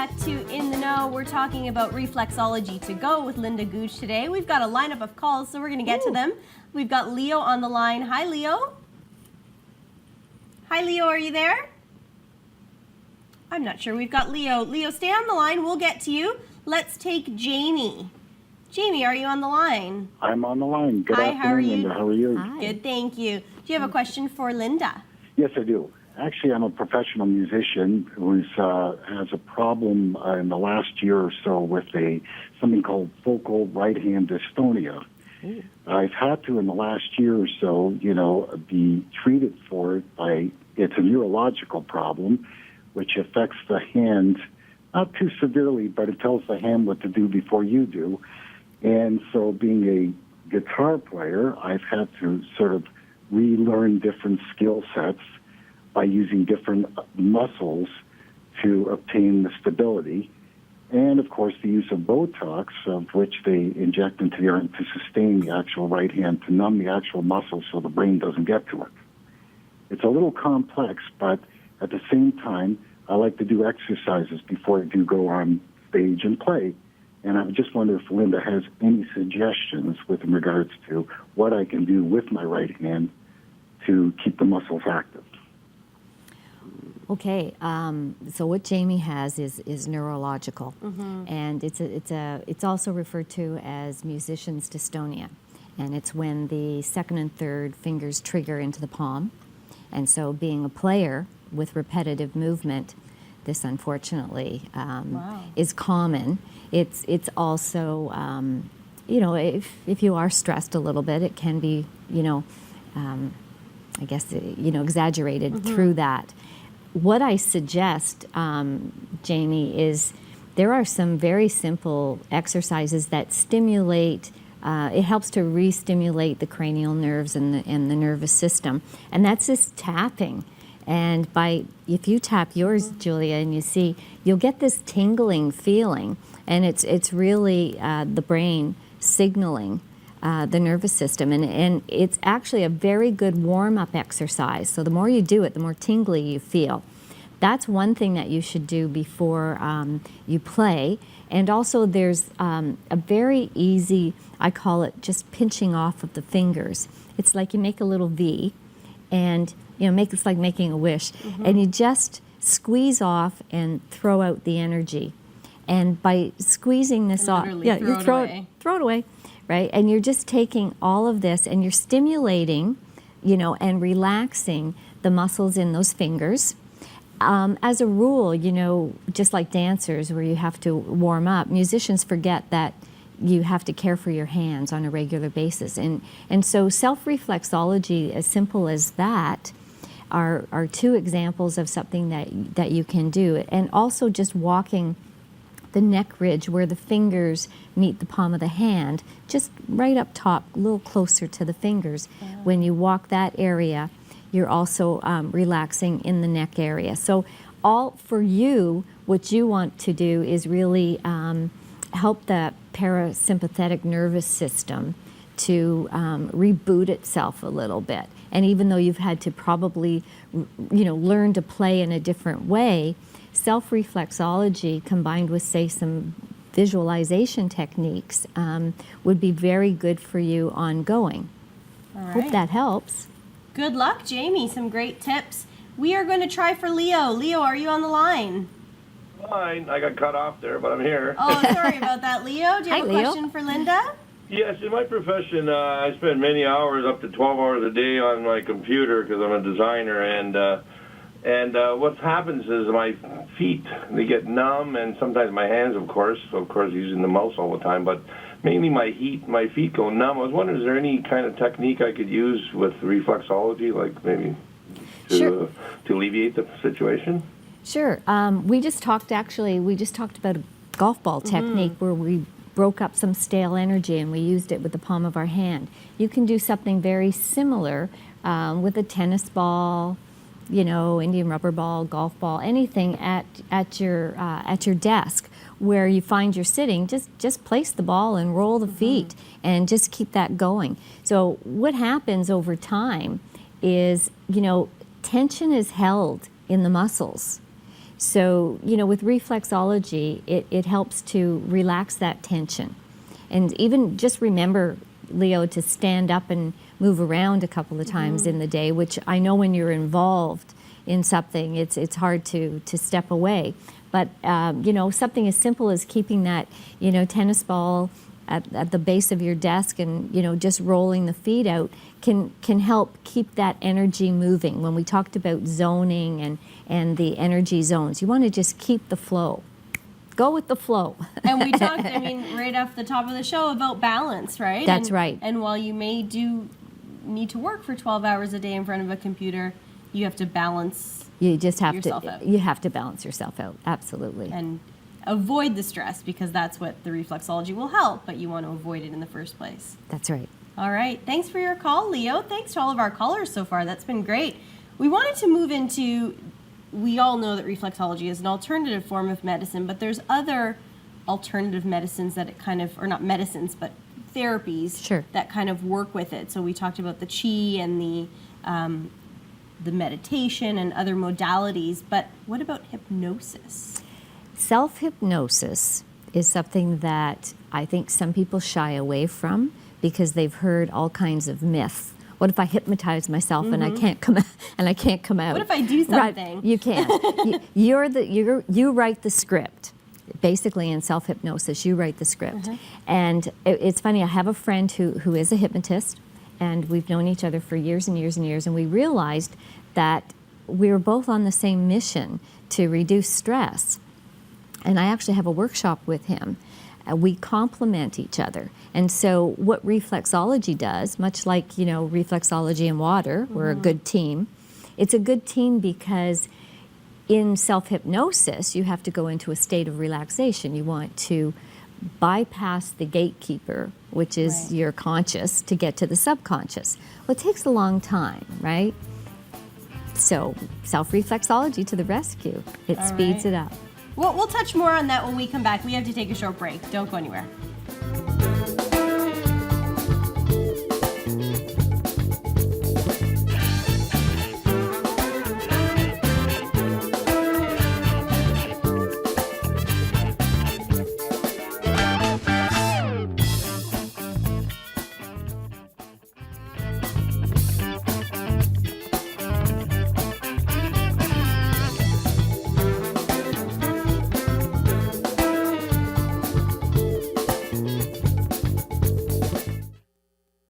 back to In the Know. We're talking about reflexology to go with Linda Googh today. We've got a lineup of calls, so we're going to get to them. We've got Leo on the line. Hi, Leo. Hi, Leo. Are you there? I'm not sure. We've got Leo. Leo, stay on the line. We'll get to you. Let's take Jamie. Jamie, are you on the line? I'm on the line. Good Hi, afternoon, how are you? Linda. How are you? Hi. Good, thank you. Do you have a question for Linda? Yes, I do. Actually, I'm a professional musician who has a problem in the last year or so with something called focal right-hand dystonia. Ooh. I've had to, in the last year or so, be treated for it it's a neurological problem, which affects the hand, not too severely, but it tells the hand what to do before you do. And so being a guitar player, I've had to sort of relearn different skill sets by using different muscles to obtain the stability. And, of course, the use of Botox, of which they inject into the arm to sustain the actual right hand, to numb the actual muscle so the brain doesn't get to it. It's a little complex, but at the same time, I like to do exercises before I do go on stage and play. And I just wonder if Linda has any suggestions with regards to what I can do with my right hand to keep the muscles active. Okay, so what Jamie has is neurological, and it's also referred to as musician's dystonia, and it's when the second and third fingers trigger into the palm, and so being a player with repetitive movement, this unfortunately is common. It's also if you are stressed a little bit, it can be I guess exaggerated through that. What I suggest, Jamie, is there are some very simple exercises that stimulate, it helps to re-stimulate the cranial nerves and the nervous system, and that's just tapping. And if you tap yours, Julia, and you see, you'll get this tingling feeling, and it's really the brain signaling the nervous system, and it's actually a very good warm-up exercise. So the more you do it, the more tingly you feel. That's one thing that you should do before you play. And also there's a very easy, I call it just pinching off of the fingers. It's like you make a little V, and it's like making a wish, and you just squeeze off and throw out the energy. And by squeezing this off, you throw it away. Right? And you're just taking all of this and you're stimulating, and relaxing the muscles in those fingers. As a rule, just like dancers where you have to warm up, musicians forget that you have to care for your hands on a regular basis. And so self-reflexology, as simple as that, are two examples of something that you can do. And also just walking the neck ridge where the fingers meet the palm of the hand, just right up top, a little closer to the fingers. Yeah. When you walk that area, you're also relaxing in the neck area. So all for you, what you want to do is really help the parasympathetic nervous system to reboot itself a little bit. And even though you've had to probably, learn to play in a different way, self-reflexology combined with, say, some visualization techniques would be very good for you ongoing. All right. Hope that helps. Good luck, Jamie. Some great tips. We are going to try for Leo. Leo, are you on the line? Fine. I got cut off there, but I'm here. Oh, sorry about that, Leo. Do you have a question for Linda? Yes, in my profession, I spend many hours, up to 12 hours a day on my computer because I'm a designer, and what happens is my feet, they get numb, and sometimes my hands, of course using the mouse all the time, but mainly my feet go numb. I was wondering, is there any kind of technique I could use with reflexology, like maybe to alleviate the situation? Sure. We just talked about a golf ball technique where we broke up some stale energy and we used it with the palm of our hand. You can do something very similar with a tennis ball, Indian rubber ball, golf ball, anything at your desk where you find you're sitting. Just place the ball and roll the feet and just keep that going. So what happens over time is, tension is held in the muscles. So, with reflexology, it helps to relax that tension. And even just remember, Leo, to stand up and move around a couple of times in the day, which I know when you're involved in something, it's hard to step away. But, something as simple as keeping that, tennis ball at the base of your desk and, just rolling the feet out can help keep that energy moving. When we talked about zoning and the energy zones, you want to just keep the flow. Go with the flow. And we talked, right off the top of the show about balance, right? That's right. And while you may need to work for 12 hours a day in front of a computer, you have to balance yourself out. You have to balance yourself out, absolutely. And avoid the stress, because that's what the reflexology will help, but you want to avoid it in the first place. That's right. All right. Thanks for your call, Leo. Thanks to all of our callers so far. That's been great. We wanted to move into, we all know that reflexology is an alternative form of medicine, but there's other alternative medicines that it kind of, or not medicines, but therapies Sure. that kind of work with it. So we talked about the chi and the meditation and other modalities, but what about hypnosis? Self-hypnosis is something that I think some people shy away from because they've heard all kinds of myths. What if I hypnotize myself and I can't come out? What if I do something? Right, you can't. You write the script. Basically, in self-hypnosis, you write the script. And it's funny, I have a friend who is a hypnotist, and we've known each other for years and years and years, and we realized that we were both on the same mission to reduce stress. And I actually have a workshop with him. We complement each other. And so what reflexology does, much like, reflexology and water, we're a good team. It's a good team because in self-hypnosis, you have to go into a state of relaxation. You want to bypass the gatekeeper, which is your conscious, to get to the subconscious. Well, it takes a long time, right? So self-reflexology to the rescue. It speeds it up. We'll touch more on that when we come back. We have to take a short break. Don't go anywhere.